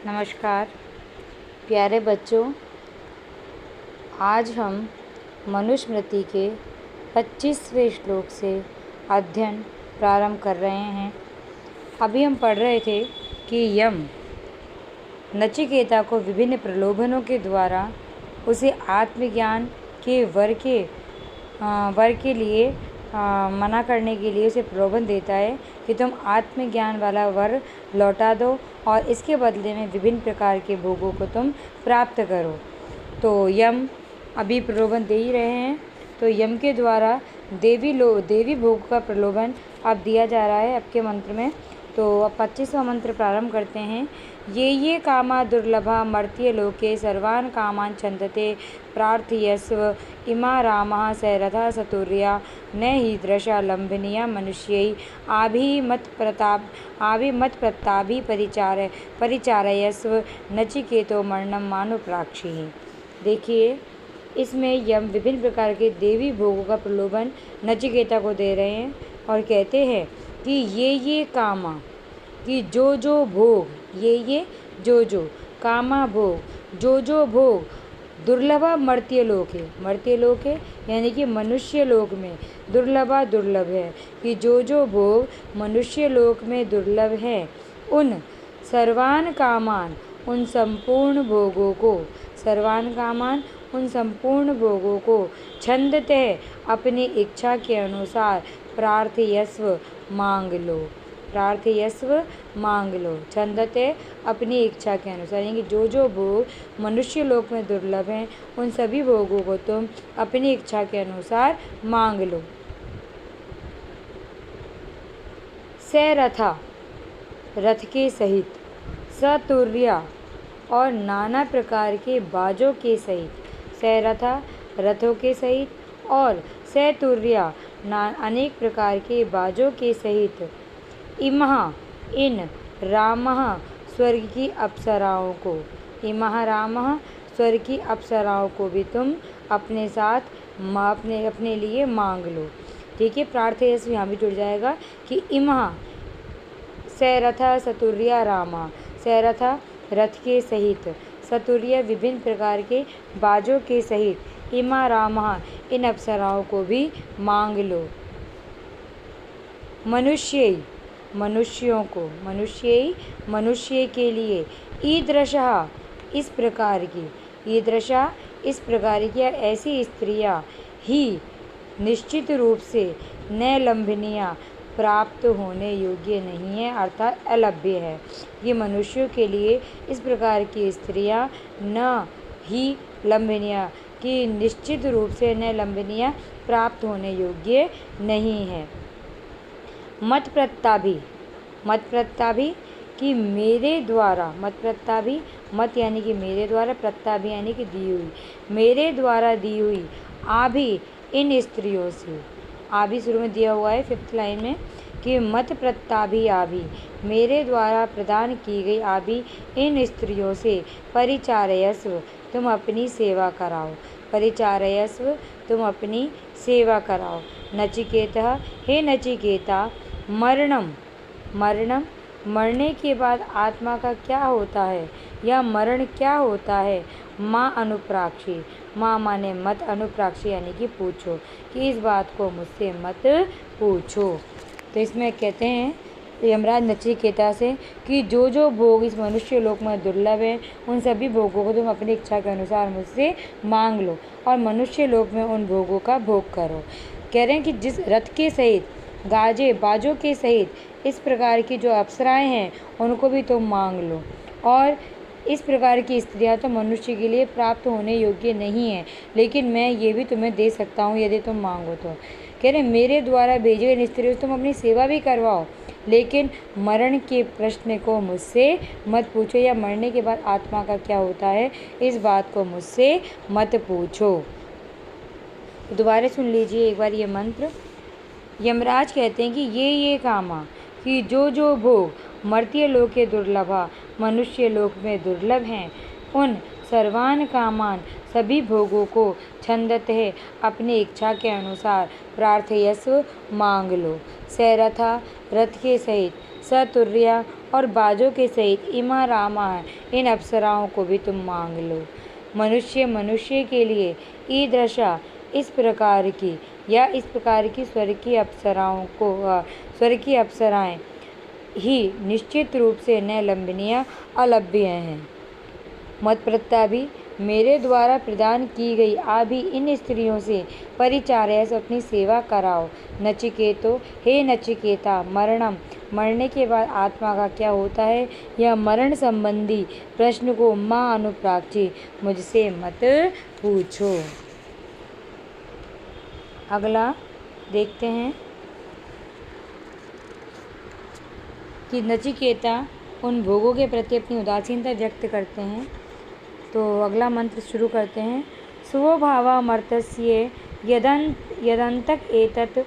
नमस्कार प्यारे बच्चों, आज हम मनुस्मृति के 25वें श्लोक से अध्ययन प्रारंभ कर रहे हैं। अभी हम पढ़ रहे थे कि यम नचिकेता को विभिन्न प्रलोभनों के द्वारा उसे आत्मज्ञान के वर के लिए मना करने के लिए उसे प्रलोभन देता है कि तुम आत्मज्ञान वाला वर लौटा दो और इसके बदले में विभिन्न प्रकार के भोगों को तुम प्राप्त करो। तो यम अभी प्रलोभन दे ही रहे हैं, तो यम के द्वारा देवी भोग का प्रलोभन अब दिया जा रहा है आपके मंत्र में। तो अब 25वां मंत्र प्रारंभ करते हैं। ये कामा दुर्लभा मर्त्य लोके सर्वान् कामान् छन्दते प्रार्थयस्व इमा रामः सैरथा सतुर्या न हीदृशा लम्भनीया मनुष्यै आभिमत्प्रताभि परिचारयस्व नचिकेतो मरणं मानुप्राक्षिः। देखिए, इसमें यम विभिन्न प्रकार के देवी भोगों का प्रलोभन नचिकेता को दे रहे हैं और कहते हैं कि ये कामा, कि जो भोग, ये जो कामा भोग, जो भोग दुर्लभा मर्त्य लोक है यानी कि मनुष्य लोक में दुर्लभ है, कि जो भोग मनुष्य लोक में दुर्लभ है उन सर्वान् कामान, उन संपूर्ण भोगों को छन्दते अपनी इच्छा के अनुसार प्रार्थयस्व मांग लो। छन्दते अपनी इच्छा के अनुसार, यानी कि जो भोग मनुष्य लोक में दुर्लभ हैं उन सभी भोगों को तुम अपनी इच्छा के अनुसार मांग लो। सैरथा, रथ के सहित, सतुर्या और नाना प्रकार के बाजों के सहित, सैरथा रथों के सहित और सैतुर्या अनेक प्रकार के बाजों के सहित, इमहा इन रामः स्वर्ग की अप्सराओं को, इमहा रामः स्वर्ग की अप्सराओं को भी तुम अपने साथ अपने लिए मांग लो। ठीक है, प्रार्थयस्व यहाँ भी जुड़ जाएगा कि इमहा सैरथा सतुर्या रामा, सैरथा रथ के सहित, सतुर्या विभिन्न प्रकार के बाजों के सहित, इमा रामः इन अप्सराओं को भी मांग लो। मनुष्य के लिए, ईदृशः इस प्रकार की ऐसी स्त्रियां ही निश्चित रूप से न लंभनीय प्राप्त होने योग्य नहीं है, अर्थात अलभ्य है। ये मनुष्यों के लिए इस प्रकार की स्त्रियां न ही लंभनीय, कि निश्चित रूप से न लंभनीय प्राप्त होने योग्य नहीं है। मत प्रत्ताभि कि मेरे द्वारा, मत यानी कि मेरे द्वारा, प्रत्ताभि यानी कि दी हुई, मेरे द्वारा दी हुई आभि इन स्त्रियों से, आभि शुरू में दिया हुआ है 5th लाइन में कि मत प्रत्ताभि आभि, मेरे द्वारा प्रदान की गई आभि इन स्त्रियों से परिचारयस्व तुम अपनी सेवा कराओ, परिचारयस्व तुम अपनी सेवा कराओ। नचिकेता, हे नचिकेता, मरने के बाद आत्मा का क्या होता है या मरण क्या होता है। माँ अनुप्राक्षी, माँ माने मत, अनुप्राक्षी यानी कि पूछो, कि इस बात को मुझसे मत पूछो। तो इसमें कहते हैं यमराज नचिकेता से कि जो भोग इस मनुष्य लोक में दुर्लभ है उन सभी भोगों को तुम अपनी इच्छा के अनुसार मुझसे मांग लो और मनुष्य लोक में उन भोगों का भोग करो। कह रहे हैं कि जिस रथ के सहित, बाजों के सहित इस प्रकार की जो अप्सराएं हैं उनको भी तुम मांग लो, और इस प्रकार की स्त्रियां तो मनुष्य के लिए प्राप्त होने योग्य नहीं है, लेकिन मैं ये भी तुम्हें दे सकता हूँ यदि तुम मांगो तो। कह रहे मेरे द्वारा भेजे गए स्त्रियों से तुम अपनी सेवा भी करवाओ, लेकिन मरण के प्रश्न को मुझसे मत पूछो, या मरने के बाद आत्मा का क्या होता है इस बात को मुझसे मत पूछो। दोबारा सुन लीजिए एक बार ये मंत्र। यमराज कहते हैं कि ये कामा, कि जो भोग मर्त्य लोक के दुर्लभा, मनुष्य लोक में दुर्लभ हैं, उन सर्वान् कामान सभी भोगों को छन्दते है अपनी इच्छा के अनुसार प्रार्थयस्व मांग लो। सैरथा रथ के सहित, सतुर्या और बाजों के सहित इमा रामा इन अप्सराओं को भी तुम मांग लो। मनुष्य के लिए ईदृशा इस प्रकार की या इस प्रकार की स्वर्ग की अप्सराएं ही निश्चित रूप से न लंबनीय अलभ्य हैं। मत्प्रत्या भी मेरे द्वारा प्रदान की गई आप ही इन स्त्रियों से परिचार्य से अपनी सेवा कराओ। नचिकेतो, हे नचिकेता, मरने के बाद आत्मा का क्या होता है, यह मरण संबंधी प्रश्न को माँ अनुप्राक्षी मुझसे मत पूछो। अगला देखते हैं कि नचिकेता उन भोगों के प्रति अपनी उदासीनता व्यक्त करते हैं। तो अगला मंत्र शुरू करते हैं। स्वभावमर्त्यस्य यदन्तक एतत्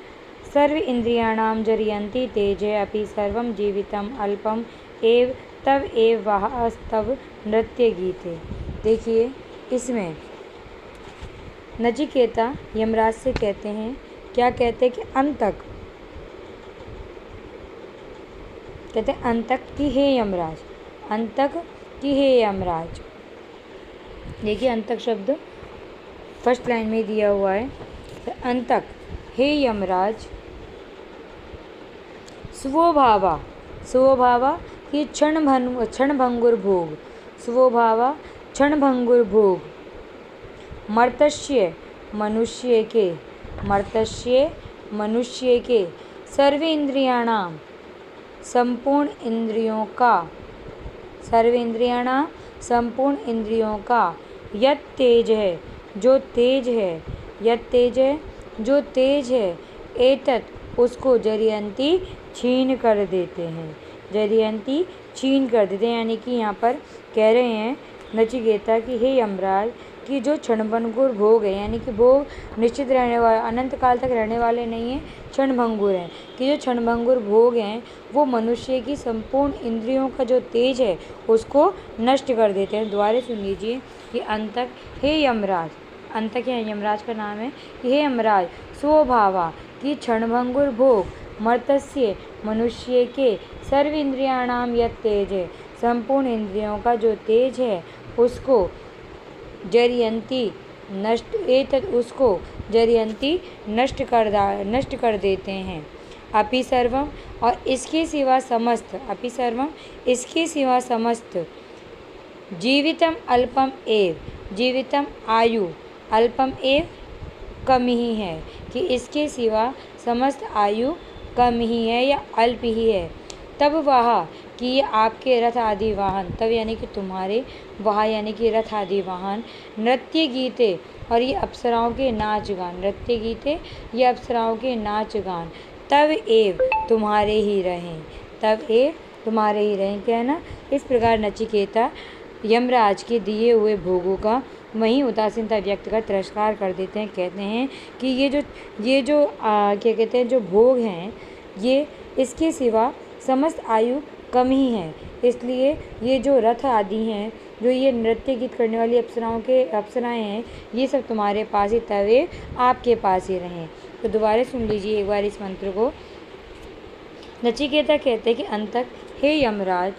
सर्व इंद्रियाणां जरयन्ति तेजे अपि सर्वं जीवितम् अल्पम एव तव एव वास्तव नृत्य गीते। देखिए, इसमें नचिकेता यमराज से कहते हैं, क्या कहते हैं कि अंतक, कहते हैं अंतक की हे यमराज, अंतक की हे यमराज। देखिए, अंतक शब्द फर्स्ट लाइन में दिया हुआ है। तो अंतक, हे यमराज, स्वभावा की क्षणभंगुर भोग, स्वभावा क्षणभंगुर भोग, मर्त्य मनुष्य के सर्व इंद्रियाणाम संपूर्ण इंद्रियों का यत तेज है, जो तेज है एतत् उसको जरियंती छीन कर देते हैं, यानी कि यहाँ पर कह रहे हैं नचिकेता कि हे यमराज, कि जो क्षणभंगुर भोग है, यानी कि भोग निश्चित रहने वाले अनंत काल तक रहने वाले नहीं हैं, क्षणभंगुर हैं, कि जो क्षणभंगुर भोग हैं वो मनुष्य की संपूर्ण इंद्रियों का जो तेज है उसको नष्ट कर देते हैं। दोबारा सुन लीजिए कि अंतक, हे यमराज, अंतक है यमराज का नाम है, कि हे यमराज, स्वभावा की क्षणभंगुर भोग, मर्त्य मनुष्य के सर्व इंद्रियाणाम यत तेज है, संपूर्ण इंद्रियों का जो तेज है उसको जरियंती नष्ट कर देते हैं। अपि सर्वम, और इसके सिवा समस्त जीवितम अल्पम एव, जीवितम आयु अल्पम एव कम ही है, कि इसके सिवा समस्त आयु कम ही है या अल्प ही है। तब वह कि ये आपके रथ आदि वाहन, तब यानी कि तुम्हारे, वह यानी कि रथ आदि वाहन, नृत्य गीते और ये अप्सराओं के नाच गान, नृत्य गीते ये अप्सराओं के नाच गान, तब एव तुम्हारे ही रहें, क्या है ना। इस प्रकार नचिकेता यमराज के दिए हुए भोगों का वहीं उदासीनता व्यक्त कर तिरस्कार कर देते हैं। कहते हैं कि ये जो क्या कहते हैं, जो भोग हैं ये इसके सिवा समस्त आयु कम ही है, इसलिए ये जो रथ आदि हैं, जो ये नृत्य गीत करने वाली अप्सराएं हैं, ये सब तुम्हारे पास ही, तवे आपके पास ही रहें। तो दोबारा सुन लीजिए एक बार इस मंत्र को। नचिकेता कहते हैं कि अंतक, हे यमराज,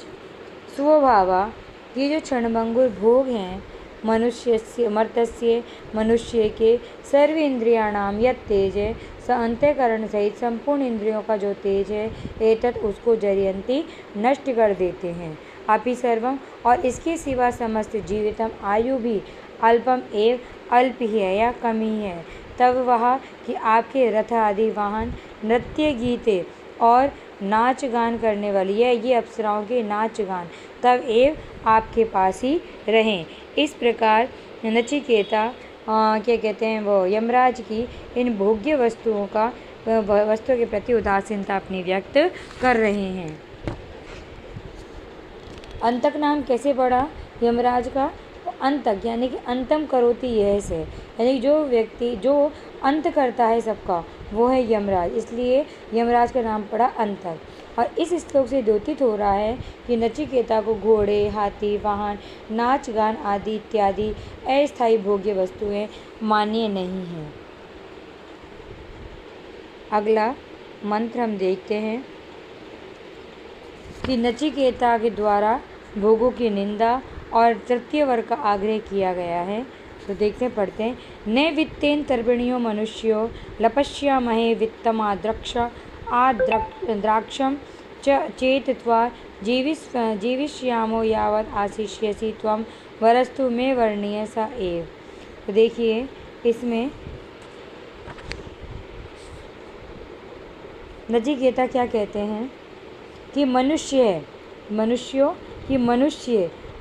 स्वभावा ये जो क्षणभंगुर भोग हैं मर्त्य मनुष्य के सर्व इंद्रियाणाम यत तेज है, अंतःकरण सहित संपूर्ण इंद्रियों का जो तेज है, एतत् उसको जरियंती नष्ट कर देते हैं। अपि सर्वम, और इसके सिवा समस्त जीवितम आयु भी अल्पम एव अल्प ही है या कम ही है। तब वह कि आपके रथ आदि वाहन, नृत्य गीते और नाच गान करने वाली है ये अप्सराओं के नाच गान, तब एव आपके पास ही रहें। इस प्रकार नचिकेता क्या कहते हैं, वो यमराज की इन भोग्य वस्तुओं के प्रति उदासीनता अपनी व्यक्त कर रहे हैं। अंतक नाम कैसे पड़ा यमराज का? तो अंतक यानी कि अंतम करोति यह से, यानी जो व्यक्ति जो अंत करता है सबका वो है यमराज, इसलिए यमराज का नाम पड़ा अंतक। और इस श्लोक से द्योतित हो रहा है कि नचिकेता को घोड़े, हाथी, वाहन, नाच गान आदि इत्यादि अस्थायी भोग्य वस्तुएं मान्य नहीं हैं। अगला मंत्र हम देखते हैं। कि नचिकेता के द्वारा भोगों की निंदा और तृतीय वर्ग का आग्रह किया गया है। तो देखते पढ़ते हैं। न वित्तेन तर्पणियो मनुष्यो लपश्यामहे वित्तमाद्रक्ष आद्राक्षम चेतत्वा जीविष्यामो यावत् आशिष्यसि त्वं वरस्तु मे वर्णीय स एव। तो देखिए इसमें नचिकेता क्या कहते हैं कि मनुष्य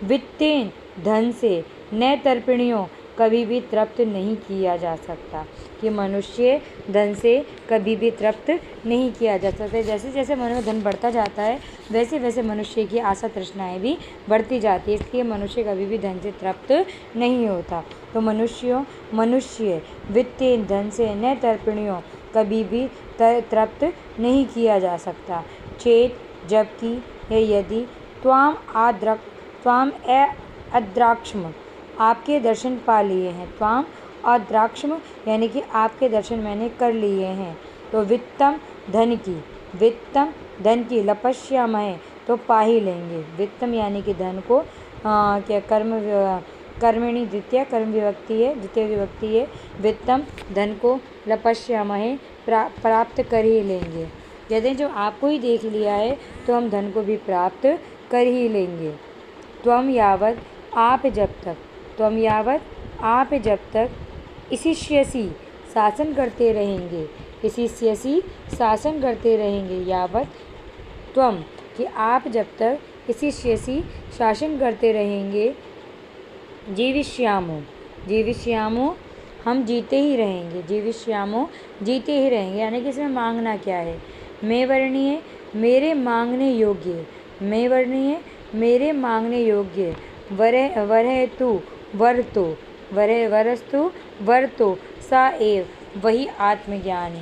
वित्तेन धन से न तर्पणियों कभी भी तृप्त नहीं किया जा सकता, कि मनुष्य धन से कभी भी तृप्त नहीं किया जा सकता। जैसे जैसे मन में धन बढ़ता जाता है वैसे वैसे मनुष्य की आशा तृष्णाएं भी बढ़ती जाती है, इसलिए मनुष्य कभी भी धन से तृप्त नहीं होता। तो मनुष्य वित्तेन धन से न तर्पणियों कभी भी तृप्त नहीं किया जा सकता। चेत जबकि यदि त्वाम अद्राक्षम आपके दर्शन पा लिए हैं, त्वाम अद्राक्षम यानी कि आपके दर्शन मैंने कर लिए हैं, तो वित्तम धन की लपश्यामहे तो पा ही लेंगे। वित्तम यानी कि धन को क्या कर्मणि द्वितीय कर्म विभक्ति है, द्वितीय विभक्ति है। वित्तम धन को लपश्यामहे प्राप्त कर ही लेंगे। कहते हैं जो आपको ही देख लिया है तो हम धन को भी प्राप्त कर ही लेंगे। त्वम यावत आप जब तक इशिष्यसि शासन करते रहेंगे, यावत त्वम कि आप जब तक इशिष्यसि शासन करते रहेंगे, जीविष्यामो हम जीते ही रहेंगे, यानी कि इसमें मांगना क्या है। मैं वर्णीय मेरे मांगने योग्य वरस्तु सा एव वही आत्मज्ञानी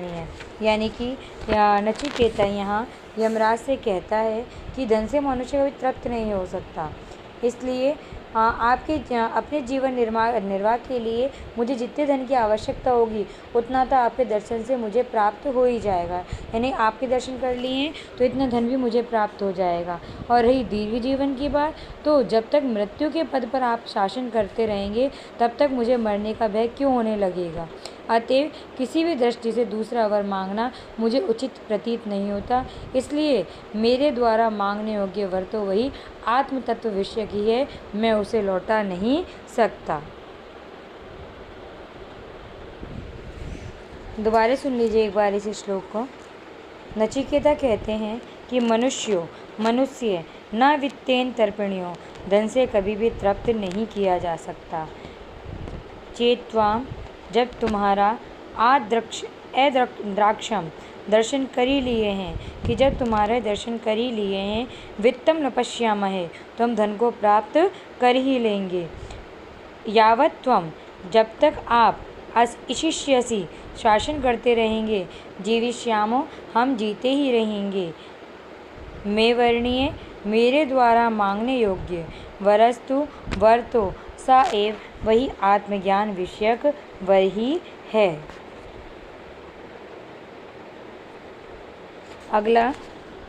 है। यानी कि नचिकेता यहाँ यमराज से कहता है कि धन से मनुष्य कभी तृप्त नहीं हो सकता, इसलिए आपके अपने जीवन निर्वाह के लिए मुझे जितने धन की आवश्यकता होगी उतना तो आपके दर्शन से मुझे प्राप्त हो ही जाएगा। यानी आपके दर्शन कर लिए तो इतना धन भी मुझे प्राप्त हो जाएगा। और रही दीर्घ जीवन की बात, तो जब तक मृत्यु के पद पर आप शासन करते रहेंगे तब तक मुझे मरने का भय क्यों होने लगेगा। अतएव किसी भी दृष्टि से दूसरा वर मांगना मुझे उचित प्रतीत नहीं होता, इसलिए मेरे द्वारा मांगने योग्य वर तो वही आत्म तत्व विषय की है, मैं उसे लौटा नहीं सकता। दोबारा सुन लीजिए एक बार इस श्लोक को। नचिकेता कहते हैं कि मनुष्य न वित्तेन तर्पणियों धन से कभी भी तृप्त नहीं किया जा सकता। चेत्वाम जब तुम्हारा द्राक्षम दर्शन कर ही लिए हैं, कि जब तुम्हारे दर्शन कर ही लिए हैं, वित्तम लपश्यामहे तो हम धन को प्राप्त कर ही लेंगे। यावत त्वम जब तक आप इशिष्यसि शासन करते रहेंगे, जीविष्यामो हम जीते ही रहेंगे। मैं वर्णीय मेरे द्वारा मांगने योग्य वर तो सा एव वही आत्मज्ञान विषयक वर ही है। अगला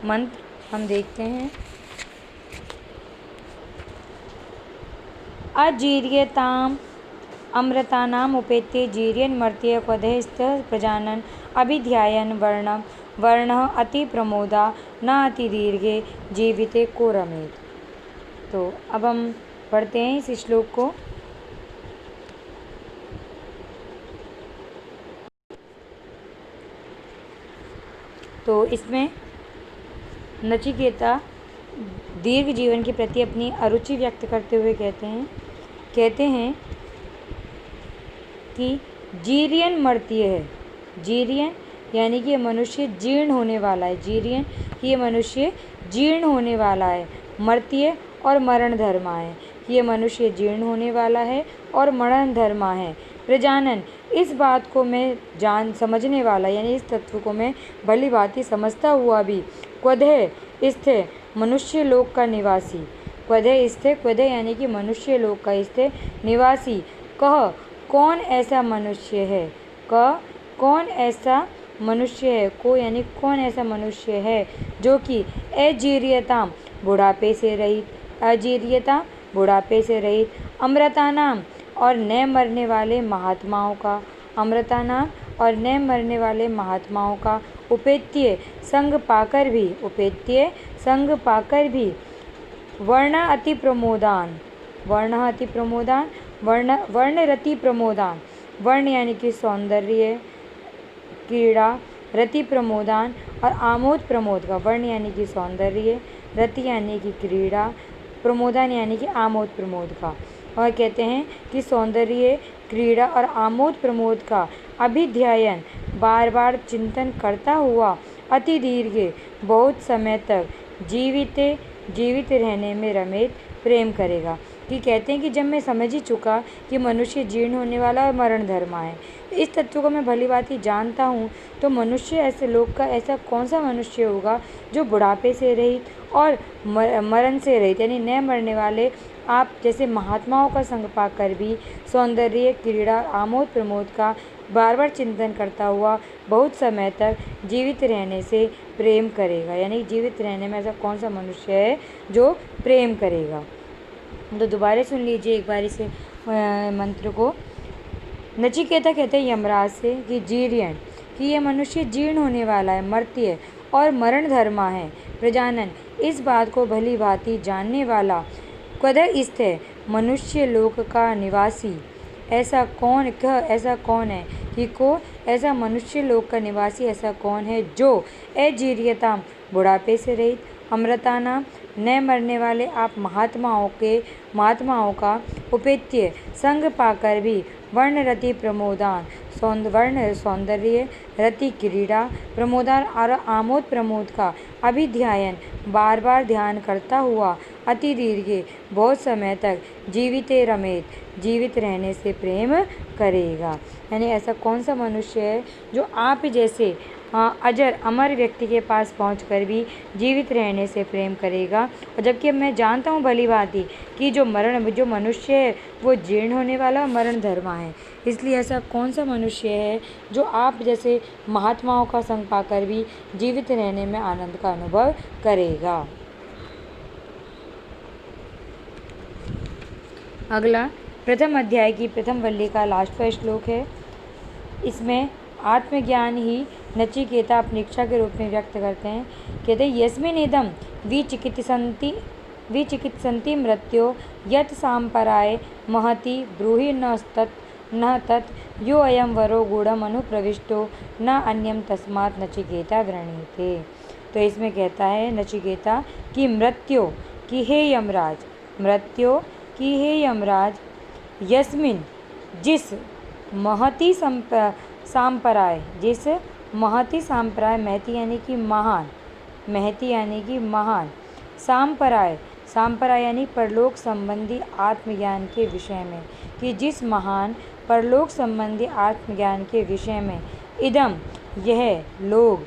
मंत्र हम देखते हैं। अजीर्यताम अमृतानाम उपेत्य जीर्यन मर्त्य क्वधेस्त प्रजानन अभिध्यायन वर्ण अति प्रमोदा न अति दीर्घे जीविते को रमेत। तो अब हम पढ़ते हैं इस श्लोक को। तो इसमें नचिकेता दीर्घ जीवन के प्रति अपनी अरुचि व्यक्त करते हुए कहते हैं कि जीर्यन मर्त्य है। जीर्यन यानी कि ये मनुष्य जीर्ण होने वाला है। जीर्यन कि ये मनुष्य जीर्ण होने वाला है। मर्त्य और मरण धर्मा है, ये मनुष्य जीर्ण होने वाला है और मरण धर्मा है। प्रजानन इस बात को मैं समझने वाला, यानी इस तत्व को मैं भली भांति समझता हुआ भी क्वधे स्थित मनुष्य लोक का निवासी, क्वधे यानी कि मनुष्य लोक का स्थित निवासी कौन ऐसा मनुष्य है, को यानी कौन ऐसा मनुष्य है जो कि अजीर्यता बुढ़ापे से रहित, अजीर्यता बुढ़ापे से रहित, अमृतानाम और न मरने वाले महात्माओं का, अमृतानाम और न मरने वाले महात्माओं का उपेत्य संग पाकर भी, उपेत्य संग पाकर भी वर्ण अति प्रमोदान, वर्ण अति प्रमोदान, वर्णरति प्रमोदान, वर्ण यानी कि सौंदर्य, क्रीड़ा, रति प्रमोदान और आमोद प्रमोद का, वर्ण यानी कि सौंदर्य, रति यानी कि क्रीड़ा, प्रमोदान यानी कि आमोद प्रमोद का। और कहते हैं कि सौंदर्य, क्रीड़ा और आमोद प्रमोद का अभिध्यायन बार बार चिंतन करता हुआ अति दीर्घ बहुत समय तक जीवित रहने में रमेश प्रेम करेगा। कि कहते हैं कि जब मैं समझ ही चुका कि मनुष्य जीर्ण होने वाला और मरण धर्मा है, इस तत्व को मैं भली भांति जानता हूँ, तो मनुष्य ऐसे लोग का ऐसा कौन सा मनुष्य होगा जो बुढ़ापे से रहित और मरण से रहित यानी न मरने वाले आप जैसे महात्माओं का संग पाकर भी सौंदर्य, क्रीड़ा, आमोद प्रमोद का बार बार चिंतन करता हुआ बहुत समय तक जीवित रहने से प्रेम करेगा। यानी जीवित रहने में ऐसा कौन सा मनुष्य है जो प्रेम करेगा। तो दोबारा सुन लीजिए एक बार इसे मंत्र को। नचिकेता कहते हैं यमराज से कि जीर्ण, कि यह मनुष्य जीर्ण होने वाला है, मर्त्य और मरण धर्मा है। प्रजानन, इस बात को भली भांति जानने वाला क्वदर स्थ है, मनुष्य लोक का निवासी ऐसा कौन है कि को ऐसा मनुष्य लोक का निवासी ऐसा कौन है जो अजीर्यता बुढ़ापे से रहित, अमृतानाम न मरने वाले आप महात्माओं का उपेत्य संग पाकर भी वर्ण रति प्रमोदान, वर्ण सौंदर्य, रति क्रीड़ा, प्रमोदान और आमोद प्रमोद का अभिध्यायन बार बार ध्यान करता हुआ अति दीर्घ बहुत समय तक जीवित रहने से प्रेम करेगा। यानी ऐसा कौन सा मनुष्य है जो आप जैसे अजर अमर व्यक्ति के पास पहुंचकर भी जीवित रहने से प्रेम करेगा। और जबकि मैं जानता हूँ भली भांति कि जो मनुष्य है वो जीर्ण होने वाला और मरण धर्मा है, इसलिए ऐसा कौन सा मनुष्य है जो आप जैसे महात्माओं का संग पाकर भी जीवित रहने में आनंद का अनुभव करेगा। अगला प्रथम अध्याय की प्रथम वल्ली का लास्टवा श्लोक है। इसमें आत्मज्ञान ही नचिकेता अपनी इच्छा के रूप में व्यक्त करते हैं। कहते हैं यस्मिन इदम विचिकित्सन्ति मृत्यो यत् सांपराय महति ब्रूहि न तत् यो अयम वरो गूढ़म अनुप्रविष्टो न अन्यम तस्मात् नचिकेता वृणीते। तो इसमें कहता है नचिकेता कि मृत्यो कि हे यमराज, मृत्यो कि हे यमराज, यस्मिन जिस महति सांपराय, जिस महति सांपराय, महति यानी कि महान, महति यानी कि महान, सांपराय यानी परलोक संबंधी आत्मज्ञान के विषय में, कि जिस महान परलोक संबंधी आत्मज्ञान के विषय में इदम यह लोग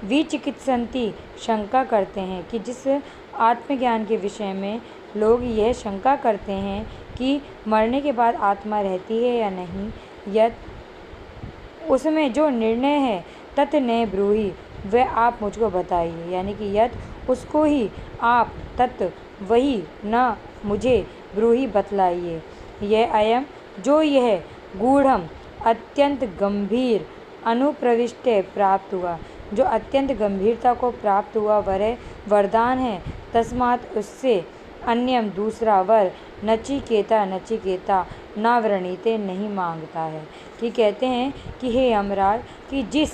विचिकित्सन्ति शंका करते हैं, कि जिस आत्मज्ञान के विषय में लोग यह शंका करते हैं कि मरने के बाद आत्मा रहती है या नहीं, यत् उसमें जो निर्णय है तत् न ब्रूहि वह आप मुझको बताइए। यानी कि यत् उसको ही आप, तत् वही, न मुझे ब्रूहि बतलाइए। यह अयम जो यह गूढ़म अत्यंत गंभीर अनुप्रविष्ट प्राप्त हुआ, जो अत्यंत गंभीरता को प्राप्त हुआ वरदान है, तस्मात् उससे अन्यम दूसरा वर नचिकेता न वृणीते नहीं मांगता है। कि कहते हैं कि हे यमराज, कि जिस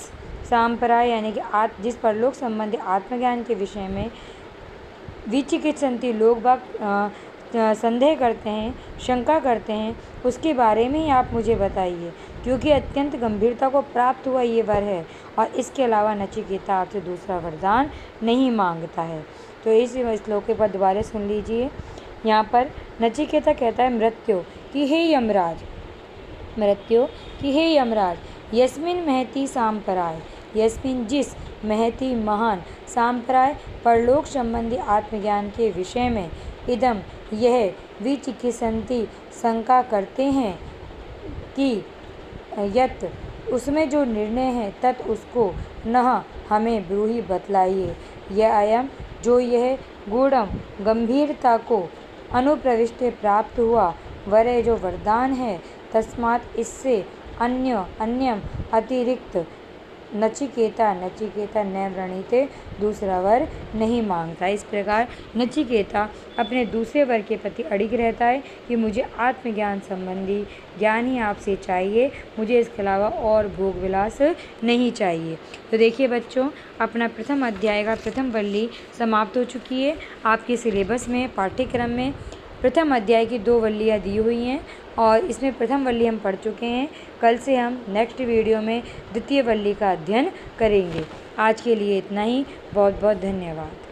सांपराय यानी कि जिस परलोक संबंधी आत्मज्ञान के विषय में विचिकित्सन्ति लोग बाग संदेह करते हैं, शंका करते हैं, उसके बारे में ही आप मुझे बताइए, क्योंकि अत्यंत गंभीरता को प्राप्त हुआ ये वर है और इसके अलावा नचिकेता आपसे दूसरा वरदान नहीं मांगता है। तो इस श्लोक के बाद दोबारा सुन लीजिए। यहाँ पर नचिकेता कहता है मृत्यो कि हे यमराज, मृत्यो कि हे यमराज, यस्मिन महति सांपराय, यस्मिन जिस महति महान सांपराय परलोक संबंधी आत्मज्ञान के विषय में इदम यह विचिकित्सन्ति शंका करते हैं कि यत् उसमें जो निर्णय है तत् उसको नह हमें ब्रूहि बतलाइए। यह अयम जो यह गूढ़म गंभीरता को अनुप्रविष्टे प्राप्त हुआ वरय जो वरदान है, तस्मात् इससे अन्यम अतिरिक्त नचिकेता न वृणीते दूसरा वर नहीं मांगता। इस प्रकार नचिकेता अपने दूसरे वर के प्रति अड़िग रहता है कि मुझे आत्मज्ञान संबंधी ज्ञान ही आपसे चाहिए, मुझे इसके अलावा और भोग विलास नहीं चाहिए। तो देखिए बच्चों, अपना प्रथम अध्याय का प्रथम वल्ली समाप्त हो चुकी है। आपके सिलेबस में, पाठ्यक्रम में प्रथम अध्याय की 2 वल्लियाँ दी हुई हैं और इसमें प्रथम वल्ली हम पढ़ चुके हैं। कल से हम नेक्स्ट वीडियो में द्वितीय वल्ली का अध्ययन करेंगे। आज के लिए इतना ही। बहुत बहुत धन्यवाद।